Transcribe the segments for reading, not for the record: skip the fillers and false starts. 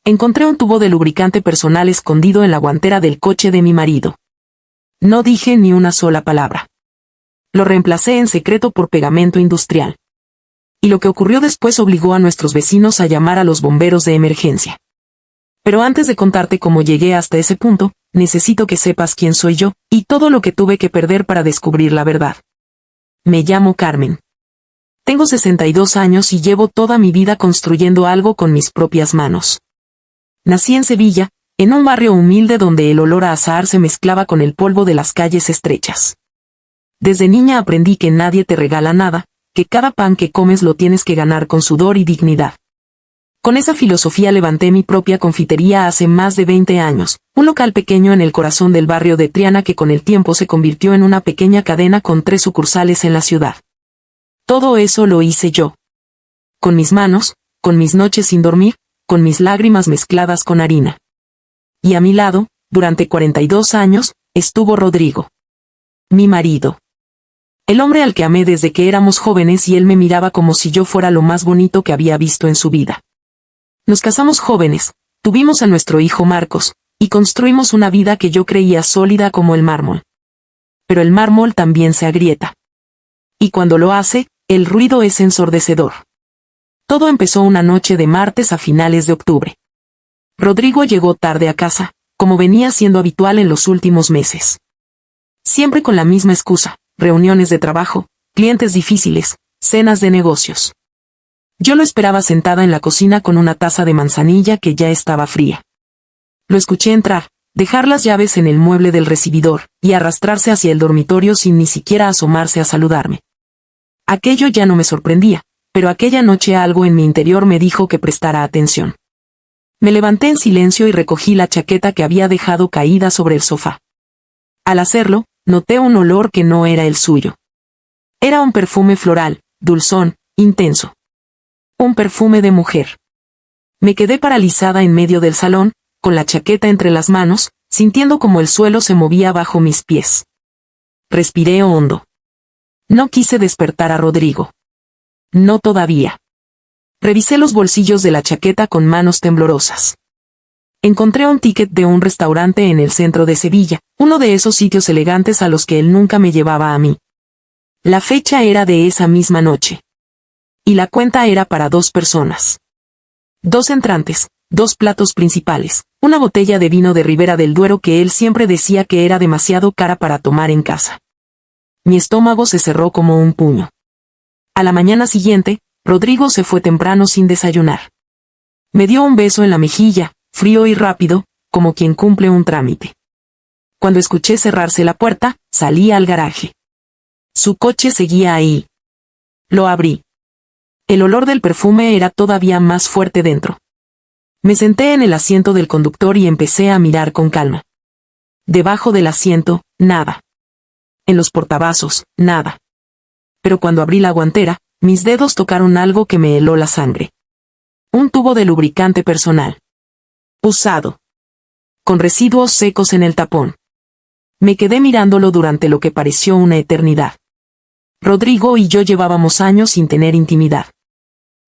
Encontré un tubo de lubricante personal escondido en la guantera del coche de mi marido. No dije ni una sola palabra. Lo reemplacé en secreto por pegamento industrial. Y lo que ocurrió después obligó a nuestros vecinos a llamar a los bomberos de emergencia. Pero antes de contarte cómo llegué hasta ese punto, necesito que sepas quién soy yo, y todo lo que tuve que perder para descubrir la verdad. Me llamo Carmen. Tengo 62 años y llevo toda mi vida construyendo algo con mis propias manos. Nací en Sevilla, en un barrio humilde donde el olor a azahar se mezclaba con el polvo de las calles estrechas. Desde niña aprendí que nadie te regala nada, que cada pan que comes lo tienes que ganar con sudor y dignidad. Con esa filosofía levanté mi propia confitería hace más de 20 años, un local pequeño en el corazón del barrio de Triana que con el tiempo se convirtió en una pequeña cadena con 3 sucursales en la ciudad. Todo eso lo hice yo. Con mis manos, con mis noches sin dormir, con mis lágrimas mezcladas con harina. Y a mi lado, durante 42 años, estuvo Rodrigo. Mi marido. El hombre al que amé desde que éramos jóvenes y él me miraba como si yo fuera lo más bonito que había visto en su vida. Nos casamos jóvenes, tuvimos a nuestro hijo Marcos, y construimos una vida que yo creía sólida como el mármol. Pero el mármol también se agrieta. Y cuando lo hace, el ruido es ensordecedor. Todo empezó una noche de martes a finales de octubre. Rodrigo llegó tarde a casa, como venía siendo habitual en los últimos meses. Siempre con la misma excusa, reuniones de trabajo, clientes difíciles, cenas de negocios. Yo lo esperaba sentada en la cocina con una taza de manzanilla que ya estaba fría. Lo escuché entrar, dejar las llaves en el mueble del recibidor, y arrastrarse hacia el dormitorio sin ni siquiera asomarse a saludarme. Aquello ya no me sorprendía, pero aquella noche algo en mi interior me dijo que prestara atención. Me levanté en silencio y recogí la chaqueta que había dejado caída sobre el sofá. Al hacerlo, noté un olor que no era el suyo. Era un perfume floral, dulzón, intenso. Un perfume de mujer. Me quedé paralizada en medio del salón, con la chaqueta entre las manos, sintiendo como el suelo se movía bajo mis pies. Respiré hondo. No quise despertar a Rodrigo. No todavía. Revisé los bolsillos de la chaqueta con manos temblorosas. Encontré un ticket de un restaurante en el centro de Sevilla, uno de esos sitios elegantes a los que él nunca me llevaba a mí. La fecha era de esa misma noche. Y la cuenta era para 2 personas. 2 entrantes, 2 platos principales, una botella de vino de Ribera del Duero que él siempre decía que era demasiado cara para tomar en casa. Mi estómago se cerró como un puño. A la mañana siguiente, Rodrigo se fue temprano sin desayunar. Me dio un beso en la mejilla, frío y rápido, como quien cumple un trámite. Cuando escuché cerrarse la puerta, salí al garaje. Su coche seguía ahí. Lo abrí. El olor del perfume era todavía más fuerte dentro. Me senté en el asiento del conductor y empecé a mirar con calma. Debajo del asiento, nada. En los portavasos, nada. Pero cuando abrí la guantera, mis dedos tocaron algo que me heló la sangre. Un tubo de lubricante personal. Usado. Con residuos secos en el tapón. Me quedé mirándolo durante lo que pareció una eternidad. Rodrigo y yo llevábamos años sin tener intimidad.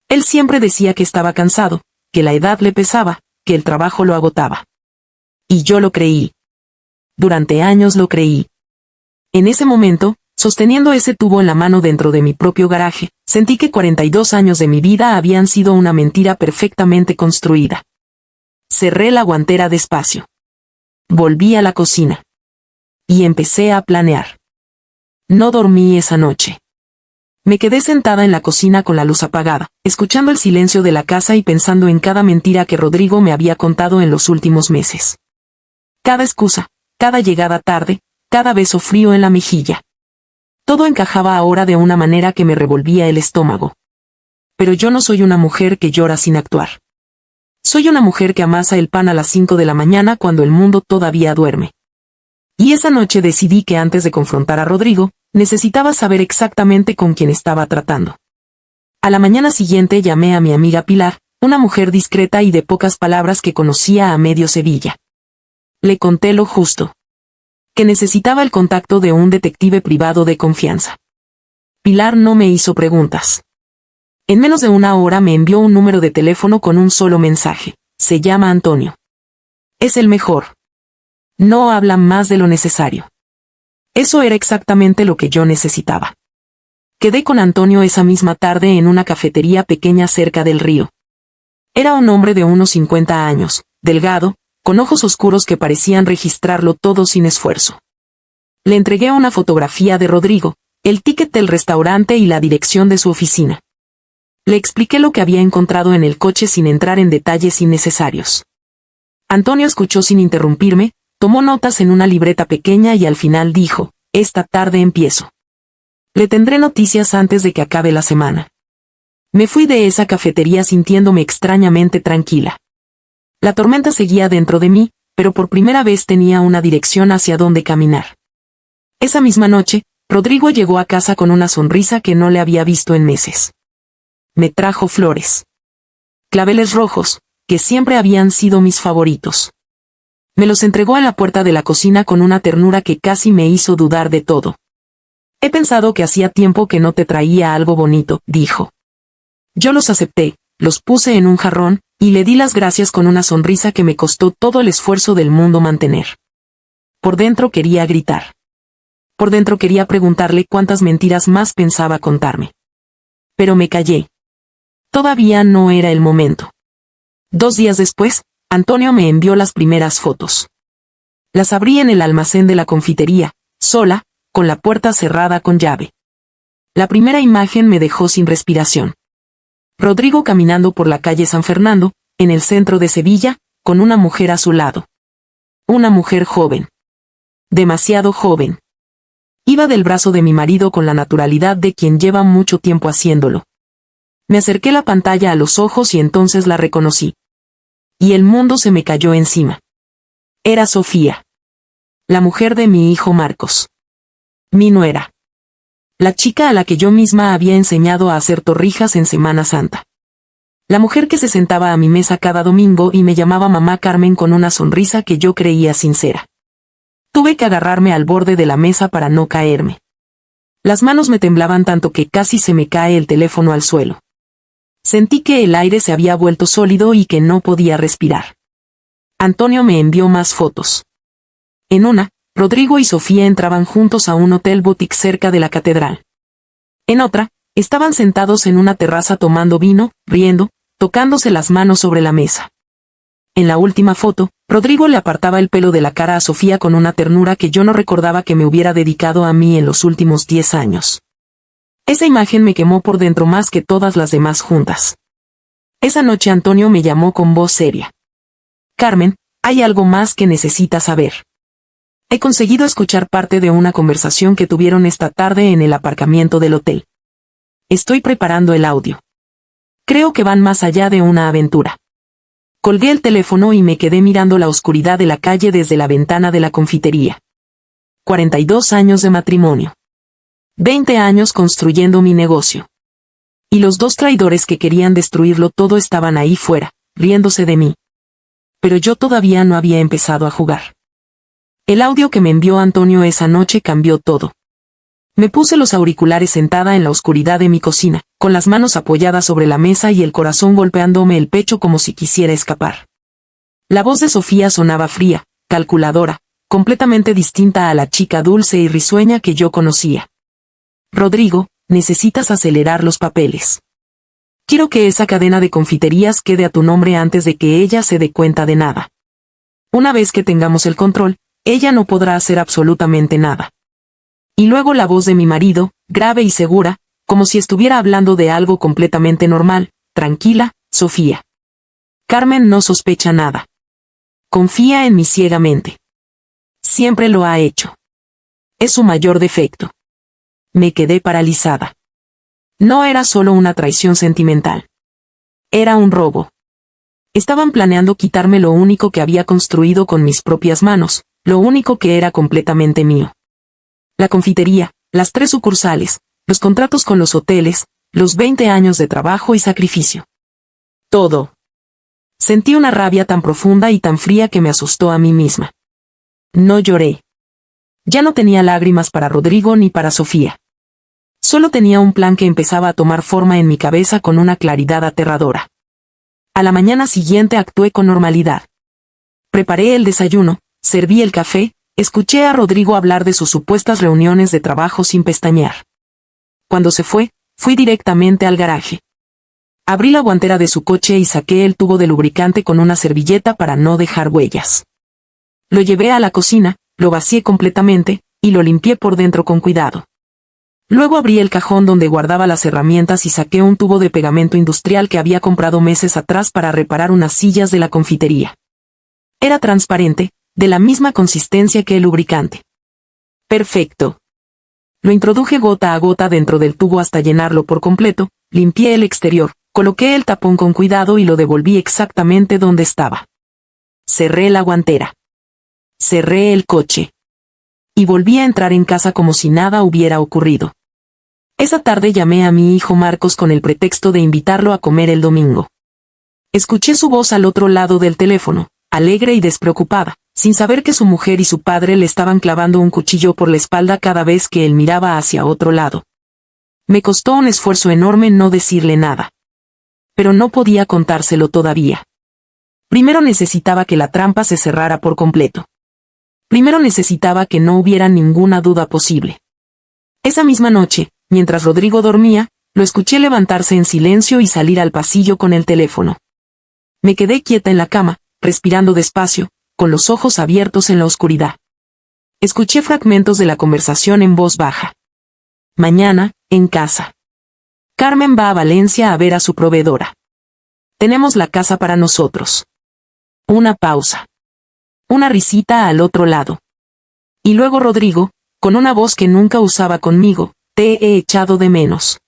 Él siempre decía que estaba cansado, que la edad le pesaba, que el trabajo lo agotaba. Y yo lo creí. Durante años lo creí. En ese momento, sosteniendo ese tubo en la mano dentro de mi propio garaje, sentí que 42 años de mi vida habían sido una mentira perfectamente construida. Cerré la guantera despacio. Volví a la cocina. Y empecé a planear. No dormí esa noche. Me quedé sentada en la cocina con la luz apagada, escuchando el silencio de la casa y pensando en cada mentira que Rodrigo me había contado en los últimos meses. Cada excusa, cada llegada tarde, cada beso frío en la mejilla. Todo encajaba ahora de una manera que me revolvía el estómago. Pero yo no soy una mujer que llora sin actuar. Soy una mujer que amasa el pan a las 5 de la mañana cuando el mundo todavía duerme. Y esa noche decidí que antes de confrontar a Rodrigo, necesitaba saber exactamente con quién estaba tratando. A la mañana siguiente llamé a mi amiga Pilar, una mujer discreta y de pocas palabras que conocía a medio Sevilla. Le conté lo justo. Que necesitaba el contacto de un detective privado de confianza. Pilar no me hizo preguntas. En menos de una hora me envió un número de teléfono con un solo mensaje. Se llama Antonio. Es el mejor. No habla más de lo necesario. Eso era exactamente lo que yo necesitaba. Quedé con Antonio esa misma tarde en una cafetería pequeña cerca del río. Era un hombre de unos 50 años, delgado, con ojos oscuros que parecían registrarlo todo sin esfuerzo. Le entregué una fotografía de Rodrigo, el ticket del restaurante y la dirección de su oficina. Le expliqué lo que había encontrado en el coche sin entrar en detalles innecesarios. Antonio escuchó sin interrumpirme, tomó notas en una libreta pequeña y al final dijo: esta tarde empiezo. Le tendré noticias antes de que acabe la semana. Me fui de esa cafetería sintiéndome extrañamente tranquila. La tormenta seguía dentro de mí, pero por primera vez tenía una dirección hacia donde caminar. Esa misma noche, Rodrigo llegó a casa con una sonrisa que no le había visto en meses. Me trajo flores. Claveles rojos, que siempre habían sido mis favoritos. Me los entregó en la puerta de la cocina con una ternura que casi me hizo dudar de todo. He pensado que hacía tiempo que no te traía algo bonito, dijo. Yo los acepté, los puse en un jarrón, y le di las gracias con una sonrisa que me costó todo el esfuerzo del mundo mantener. Por dentro quería gritar. Por dentro quería preguntarle cuántas mentiras más pensaba contarme. Pero me callé. Todavía no era el momento. 2 días después, Antonio me envió las primeras fotos. Las abrí en el almacén de la confitería, sola, con la puerta cerrada con llave. La primera imagen me dejó sin respiración. Rodrigo caminando por la calle San Fernando, en el centro de Sevilla, con una mujer a su lado. Una mujer joven. Demasiado joven. Iba del brazo de mi marido con la naturalidad de quien lleva mucho tiempo haciéndolo. Me acerqué la pantalla a los ojos y entonces la reconocí. Y el mundo se me cayó encima. Era Sofía. La mujer de mi hijo Marcos. Mi nuera. La chica a la que yo misma había enseñado a hacer torrijas en Semana Santa. La mujer que se sentaba a mi mesa cada domingo y me llamaba mamá Carmen con una sonrisa que yo creía sincera. Tuve que agarrarme al borde de la mesa para no caerme. Las manos me temblaban tanto que casi se me cae el teléfono al suelo. Sentí que el aire se había vuelto sólido y que no podía respirar. Antonio me envió más fotos. En una, Rodrigo y Sofía entraban juntos a un hotel boutique cerca de la catedral. En otra, estaban sentados en una terraza tomando vino, riendo, tocándose las manos sobre la mesa. En la última foto, Rodrigo le apartaba el pelo de la cara a Sofía con una ternura que yo no recordaba que me hubiera dedicado a mí en los últimos 10 años. Esa imagen me quemó por dentro más que todas las demás juntas. Esa noche Antonio me llamó con voz seria. Carmen, hay algo más que necesitas saber. He conseguido escuchar parte de una conversación que tuvieron esta tarde en el aparcamiento del hotel. Estoy preparando el audio. Creo que van más allá de una aventura. Colgué el teléfono y me quedé mirando la oscuridad de la calle desde la ventana de la confitería. 42 años de matrimonio. 20 años construyendo mi negocio. Y los 2 traidores que querían destruirlo todo estaban ahí fuera, riéndose de mí. Pero yo todavía no había empezado a jugar. El audio que me envió Antonio esa noche cambió todo. Me puse los auriculares sentada en la oscuridad de mi cocina, con las manos apoyadas sobre la mesa y el corazón golpeándome el pecho como si quisiera escapar. La voz de Sofía sonaba fría, calculadora, completamente distinta a la chica dulce y risueña que yo conocía. Rodrigo, necesitas acelerar los papeles. Quiero que esa cadena de confiterías quede a tu nombre antes de que ella se dé cuenta de nada. Una vez que tengamos el control, ella no podrá hacer absolutamente nada. Y luego la voz de mi marido, grave y segura, como si estuviera hablando de algo completamente normal, tranquila, Sofía. Carmen no sospecha nada. Confía en mí ciegamente. Siempre lo ha hecho. Es su mayor defecto. Me quedé paralizada. No era solo una traición sentimental. Era un robo. Estaban planeando quitarme lo único que había construido con mis propias manos, lo único que era completamente mío. La confitería, las 3 sucursales, los contratos con los hoteles, los 20 años de trabajo y sacrificio. Todo. Sentí una rabia tan profunda y tan fría que me asustó a mí misma. No lloré. Ya no tenía lágrimas para Rodrigo ni para Sofía. Solo tenía un plan que empezaba a tomar forma en mi cabeza con una claridad aterradora. A la mañana siguiente actué con normalidad. Preparé el desayuno, serví el café, escuché a Rodrigo hablar de sus supuestas reuniones de trabajo sin pestañear. Cuando se fue, fui directamente al garaje. Abrí la guantera de su coche y saqué el tubo de lubricante con una servilleta para no dejar huellas. Lo llevé a la cocina, lo vacié completamente, y lo limpié por dentro con cuidado. Luego abrí el cajón donde guardaba las herramientas y saqué un tubo de pegamento industrial que había comprado meses atrás para reparar unas sillas de la confitería. Era transparente, de la misma consistencia que el lubricante. Perfecto. Lo introduje gota a gota dentro del tubo hasta llenarlo por completo, limpié el exterior, coloqué el tapón con cuidado y lo devolví exactamente donde estaba. Cerré la guantera. Cerré el coche. Y volví a entrar en casa como si nada hubiera ocurrido. Esa tarde llamé a mi hijo Marcos con el pretexto de invitarlo a comer el domingo. Escuché su voz al otro lado del teléfono, alegre y despreocupada, sin saber que su mujer y su padre le estaban clavando un cuchillo por la espalda cada vez que él miraba hacia otro lado. Me costó un esfuerzo enorme no decirle nada. Pero no podía contárselo todavía. Primero necesitaba que la trampa se cerrara por completo. Primero necesitaba que no hubiera ninguna duda posible. Esa misma noche, mientras Rodrigo dormía, lo escuché levantarse en silencio y salir al pasillo con el teléfono. Me quedé quieta en la cama, respirando despacio, con los ojos abiertos en la oscuridad. Escuché fragmentos de la conversación en voz baja. Mañana, en casa. Carmen va a Valencia a ver a su proveedora. Tenemos la casa para nosotros. Una pausa. Una risita al otro lado. Y luego Rodrigo, con una voz que nunca usaba conmigo, te he echado de menos.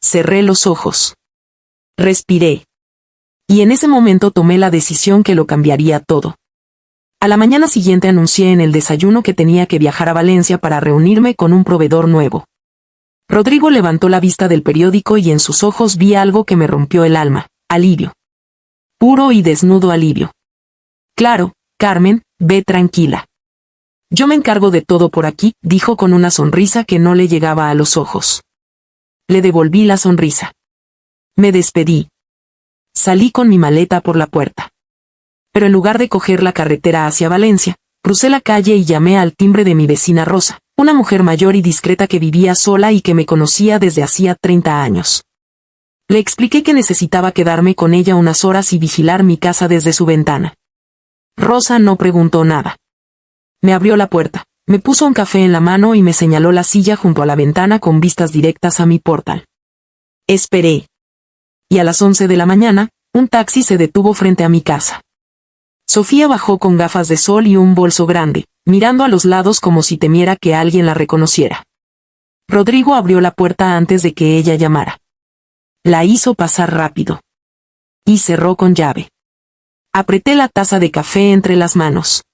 Cerré los ojos. Respiré. Y en ese momento tomé la decisión que lo cambiaría todo. A la mañana siguiente anuncié en el desayuno que tenía que viajar a Valencia para reunirme con un proveedor nuevo. Rodrigo levantó la vista del periódico y en sus ojos vi algo que me rompió el alma, alivio. Puro y desnudo alivio. Claro, Carmen, ve tranquila. Yo me encargo de todo por aquí, dijo con una sonrisa que no le llegaba a los ojos. Le devolví la sonrisa. Me despedí. Salí con mi maleta por la puerta. Pero en lugar de coger la carretera hacia Valencia, crucé la calle y llamé al timbre de mi vecina Rosa, una mujer mayor y discreta que vivía sola y que me conocía desde hacía 30 años. Le expliqué que necesitaba quedarme con ella unas horas y vigilar mi casa desde su ventana. Rosa no preguntó nada. Me abrió la puerta, me puso un café en la mano y me señaló la silla junto a la ventana con vistas directas a mi portal. Esperé. Y a las 11 de la mañana, un taxi se detuvo frente a mi casa. Sofía bajó con gafas de sol y un bolso grande, mirando a los lados como si temiera que alguien la reconociera. Rodrigo abrió la puerta antes de que ella llamara. La hizo pasar rápido. Y cerró con llave. Apreté la taza de café entre las manos.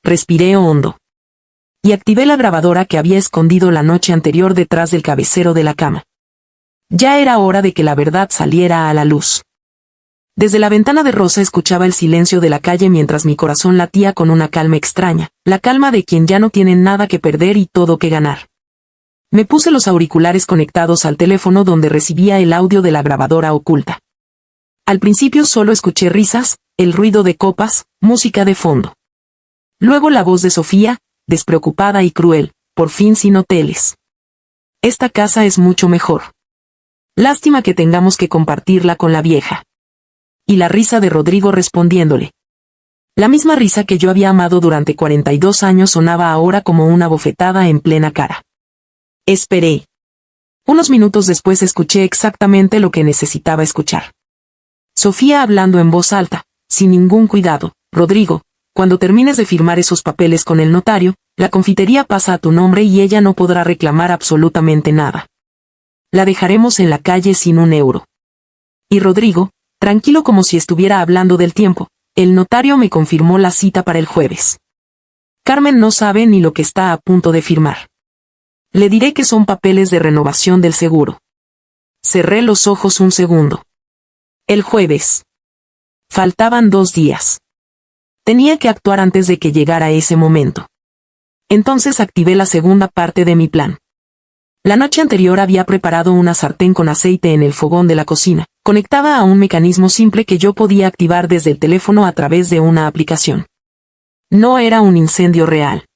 Respiré hondo. Y activé la grabadora que había escondido la noche anterior detrás del cabecero de la cama. Ya era hora de que la verdad saliera a la luz. Desde la ventana de Rosa escuchaba el silencio de la calle mientras mi corazón latía con una calma extraña, la calma de quien ya no tiene nada que perder y todo que ganar. Me puse los auriculares conectados al teléfono donde recibía el audio de la grabadora oculta. Al principio solo escuché risas, el ruido de copas, música de fondo. Luego la voz de Sofía, despreocupada y cruel, por fin sin hoteles. Esta casa es mucho mejor. Lástima que tengamos que compartirla con la vieja. Y la risa de Rodrigo respondiéndole. La misma risa que yo había amado durante 42 años sonaba ahora como una bofetada en plena cara. Esperé. Unos minutos después escuché exactamente lo que necesitaba escuchar. Sofía hablando en voz alta, sin ningún cuidado. Rodrigo, cuando termines de firmar esos papeles con el notario, la confitería pasa a tu nombre y ella no podrá reclamar absolutamente nada. La dejaremos en la calle sin un euro. Y Rodrigo, tranquilo como si estuviera hablando del tiempo, el notario me confirmó la cita para el jueves. Carmen no sabe ni lo que está a punto de firmar. Le diré que son papeles de renovación del seguro. Cerré los ojos un segundo. El jueves. Faltaban 2 días. Tenía que actuar antes de que llegara ese momento. Entonces activé la segunda parte de mi plan. La noche anterior había preparado una sartén con aceite en el fogón de la cocina, Conectaba a un mecanismo simple que yo podía activar desde el teléfono a través de una aplicación. No era un incendio real.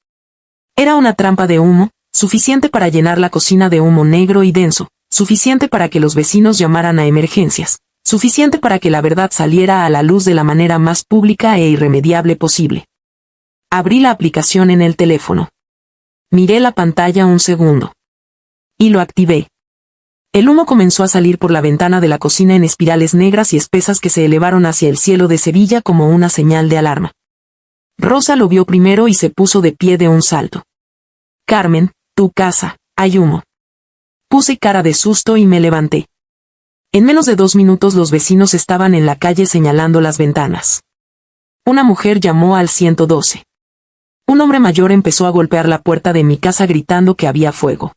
Era una trampa de humo, suficiente para llenar la cocina de humo negro y denso, suficiente para que los vecinos llamaran a emergencias, suficiente para que la verdad saliera a la luz de la manera más pública e irremediable posible. Abrí la aplicación en el teléfono. Miré la pantalla un segundo. Y lo activé. El humo comenzó a salir por la ventana de la cocina en espirales negras y espesas que se elevaron hacia el cielo de Sevilla como una señal de alarma. Rosa lo vio primero y se puso de pie de un salto. Carmen, tu casa, hay humo. Puse cara de susto y me levanté. En menos de 2 minutos los vecinos estaban en la calle señalando las ventanas. Una mujer llamó al 112. Un hombre mayor empezó a golpear la puerta de mi casa gritando que había fuego.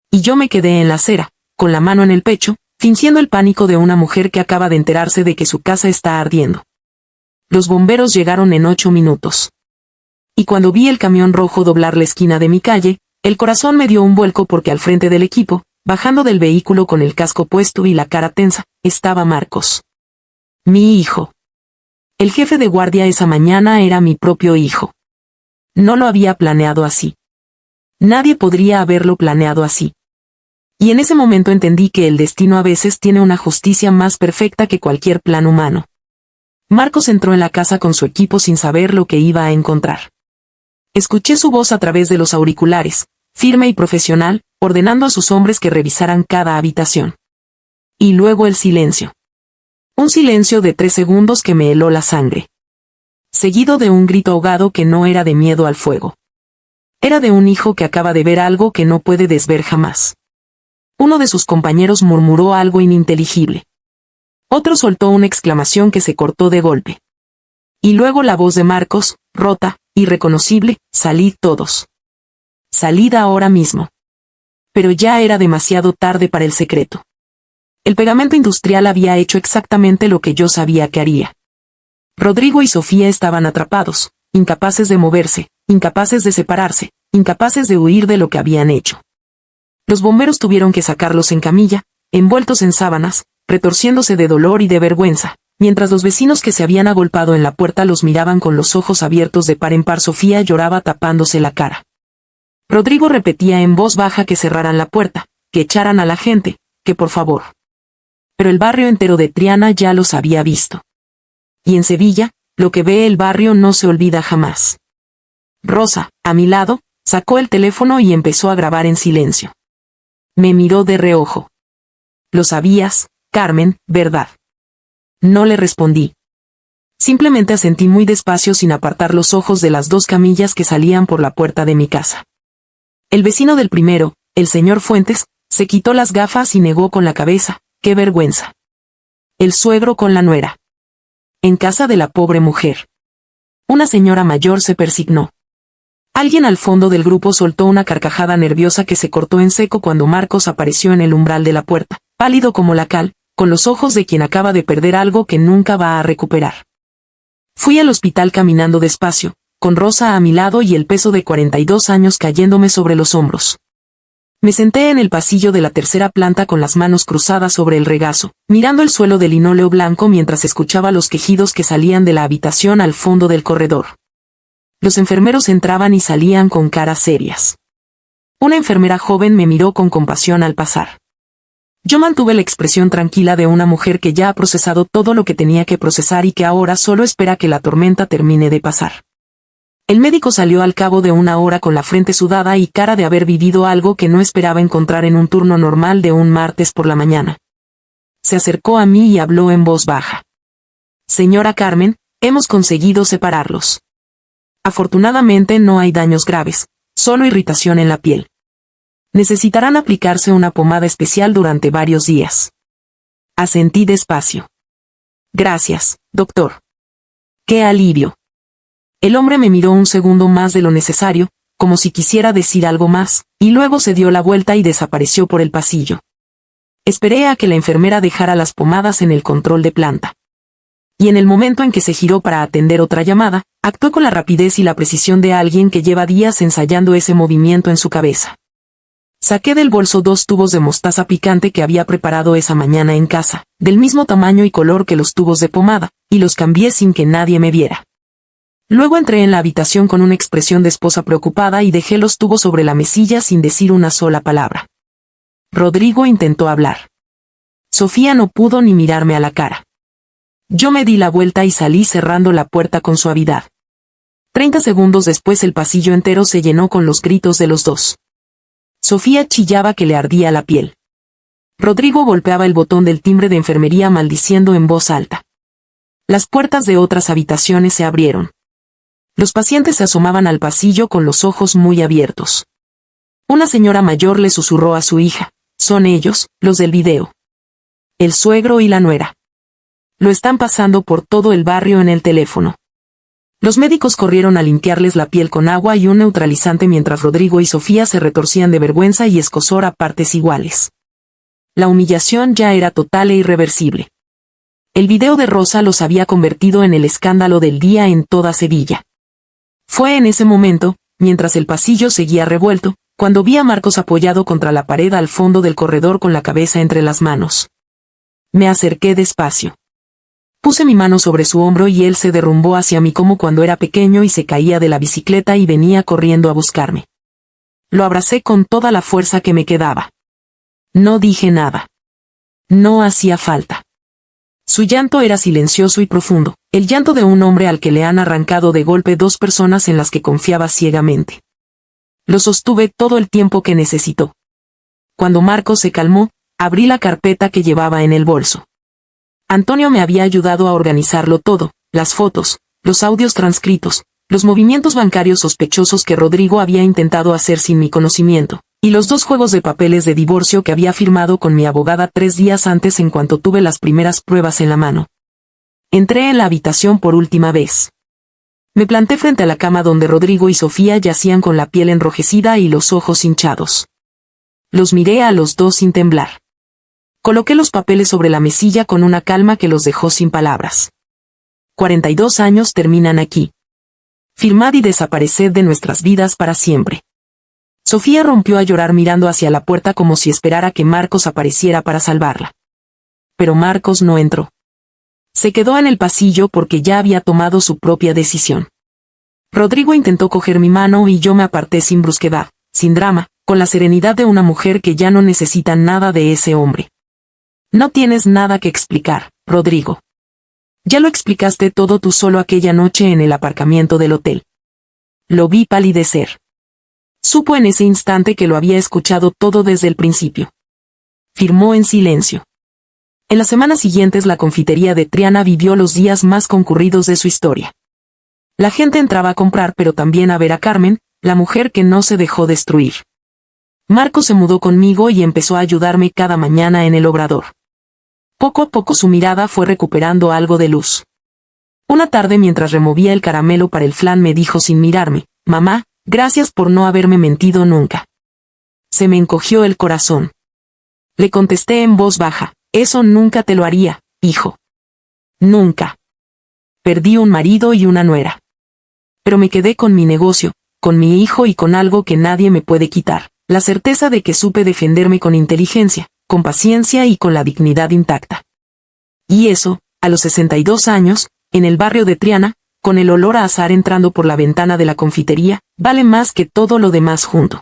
Y yo me quedé en la acera, con la mano en el pecho, fingiendo el pánico de una mujer que acaba de enterarse de que su casa está ardiendo. Los bomberos llegaron en 8 minutos. Y cuando vi el camión rojo doblar la esquina de mi calle, el corazón me dio un vuelco porque al frente del equipo, bajando del vehículo con el casco puesto y la cara tensa, estaba Marcos. Mi hijo. El jefe de guardia esa mañana era mi propio hijo. No lo había planeado así. Nadie podría haberlo planeado así. Y en ese momento entendí que el destino a veces tiene una justicia más perfecta que cualquier plan humano. Marcos entró en la casa con su equipo sin saber lo que iba a encontrar. Escuché su voz a través de los auriculares, firme y profesional, ordenando a sus hombres que revisaran cada habitación. Y luego el silencio. Un silencio de 3 segundos que me heló la sangre. Seguido de un grito ahogado que no era de miedo al fuego. Era de un hijo que acaba de ver algo que no puede desver jamás. Uno de sus compañeros murmuró algo ininteligible. Otro soltó una exclamación que se cortó de golpe. Y luego la voz de Marcos, rota, irreconocible: salid todos. Salid ahora mismo. Pero ya era demasiado tarde para el secreto. El pegamento industrial había hecho exactamente lo que yo sabía que haría. Rodrigo y Sofía estaban atrapados, incapaces de moverse, incapaces de separarse, incapaces de huir de lo que habían hecho. Los bomberos tuvieron que sacarlos en camilla, envueltos en sábanas, retorciéndose de dolor y de vergüenza, mientras los vecinos que se habían agolpado en la puerta los miraban con los ojos abiertos de par en par. Sofía lloraba tapándose la cara. Rodrigo repetía en voz baja que cerraran la puerta, que echaran a la gente, que por favor. Pero el barrio entero de Triana ya los había visto. Y en Sevilla, lo que ve el barrio no se olvida jamás. Rosa, a mi lado, sacó el teléfono y empezó a grabar en silencio. Me miró de reojo. Lo sabías, Carmen, ¿verdad? No le respondí. Simplemente asentí muy despacio sin apartar los ojos de las 2 camillas que salían por la puerta de mi casa. El vecino del primero, el señor Fuentes, se quitó las gafas y negó con la cabeza: ¡qué vergüenza! El suegro con la nuera. En casa de la pobre mujer. Una señora mayor se persignó. Alguien al fondo del grupo soltó una carcajada nerviosa que se cortó en seco cuando Marcos apareció en el umbral de la puerta, pálido como la cal, con los ojos de quien acaba de perder algo que nunca va a recuperar. Fui al hospital caminando despacio, con Rosa a mi lado y el peso de 42 años cayéndome sobre los hombros. Me senté en el pasillo de la 3ª planta con las manos cruzadas sobre el regazo, mirando el suelo de linóleo blanco mientras escuchaba los quejidos que salían de la habitación al fondo del corredor. Los enfermeros entraban y salían con caras serias. Una enfermera joven me miró con compasión al pasar. Yo mantuve la expresión tranquila de una mujer que ya ha procesado todo lo que tenía que procesar y que ahora solo espera que la tormenta termine de pasar. El médico salió al cabo de 1 hora con la frente sudada y cara de haber vivido algo que no esperaba encontrar en un turno normal de un martes por la mañana. Se acercó a mí y habló en voz baja. Señora Carmen, hemos conseguido separarlos. Afortunadamente no hay daños graves, solo irritación en la piel. Necesitarán aplicarse una pomada especial durante varios días. Asentí despacio. Gracias, doctor. ¡Qué alivio! El hombre me miró un segundo más de lo necesario, como si quisiera decir algo más, y luego se dio la vuelta y desapareció por el pasillo. Esperé a que la enfermera dejara las pomadas en el control de planta. Y en el momento en que se giró para atender otra llamada, actuó con la rapidez y la precisión de alguien que lleva días ensayando ese movimiento en su cabeza. Saqué del bolso 2 tubos de mostaza picante que había preparado esa mañana en casa, del mismo tamaño y color que los tubos de pomada, y los cambié sin que nadie me viera. Luego entré en la habitación con una expresión de esposa preocupada y dejé los tubos sobre la mesilla sin decir una sola palabra. Rodrigo intentó hablar. Sofía no pudo ni mirarme a la cara. Yo me di la vuelta y salí cerrando la puerta con suavidad. 30 segundos después el pasillo entero se llenó con los gritos de los dos. Sofía chillaba que le ardía la piel. Rodrigo golpeaba el botón del timbre de enfermería maldiciendo en voz alta. Las puertas de otras habitaciones se abrieron. Los pacientes se asomaban al pasillo con los ojos muy abiertos. Una señora mayor le susurró a su hija: «Son ellos, los del video. El suegro y la nuera. Lo están pasando por todo el barrio en el teléfono». Los médicos corrieron a limpiarles la piel con agua y un neutralizante mientras Rodrigo y Sofía se retorcían de vergüenza y escozor a partes iguales. La humillación ya era total e irreversible. El video de Rosa los había convertido en el escándalo del día en toda Sevilla. Fue en ese momento, mientras el pasillo seguía revuelto, cuando vi a Marcos apoyado contra la pared al fondo del corredor con la cabeza entre las manos. Me acerqué despacio. Puse mi mano sobre su hombro y él se derrumbó hacia mí como cuando era pequeño y se caía de la bicicleta y venía corriendo a buscarme. Lo abracé con toda la fuerza que me quedaba. No dije nada. No hacía falta. Su llanto era silencioso y profundo, el llanto de un hombre al que le han arrancado de golpe 2 personas en las que confiaba ciegamente. Lo sostuve todo el tiempo que necesitó. Cuando Marcos se calmó, abrí la carpeta que llevaba en el bolso. Antonio me había ayudado a organizarlo todo: las fotos, los audios transcritos, los movimientos bancarios sospechosos que Rodrigo había intentado hacer sin mi conocimiento, y los 2 juegos de papeles de divorcio que había firmado con mi abogada 3 días antes en cuanto tuve las primeras pruebas en la mano. Entré en la habitación por última vez. Me planté frente a la cama donde Rodrigo y Sofía yacían con la piel enrojecida y los ojos hinchados. Los miré a los dos sin temblar. Coloqué los papeles sobre la mesilla con una calma que los dejó sin palabras. 42 años terminan aquí. Firmad y desapareced de nuestras vidas para siempre. Sofía rompió a llorar mirando hacia la puerta como si esperara que Marcos apareciera para salvarla. Pero Marcos no entró. Se quedó en el pasillo porque ya había tomado su propia decisión. Rodrigo intentó coger mi mano y yo me aparté sin brusquedad, sin drama, con la serenidad de una mujer que ya no necesita nada de ese hombre. No tienes nada que explicar, Rodrigo. Ya lo explicaste todo tú solo aquella noche en el aparcamiento del hotel. Lo vi palidecer. Supo en ese instante que lo había escuchado todo desde el principio. Firmó en silencio. En las semanas siguientes la confitería de Triana vivió los días más concurridos de su historia. La gente entraba a comprar pero también a ver a Carmen, la mujer que no se dejó destruir. Marcos se mudó conmigo y empezó a ayudarme cada mañana en el obrador. Poco a poco su mirada fue recuperando algo de luz. Una tarde mientras removía el caramelo para el flan me dijo sin mirarme: «Mamá, gracias por no haberme mentido nunca». Se me encogió el corazón. Le contesté en voz baja: «Eso nunca te lo haría, hijo. Nunca. Perdí un marido y una nuera. Pero me quedé con mi negocio, con mi hijo y con algo que nadie me puede quitar: la certeza de que supe defenderme con inteligencia, con paciencia y con la dignidad intacta. Y eso, a los 62 años, en el barrio de Triana, con el olor a azahar entrando por la ventana de la confitería, vale más que todo lo demás junto».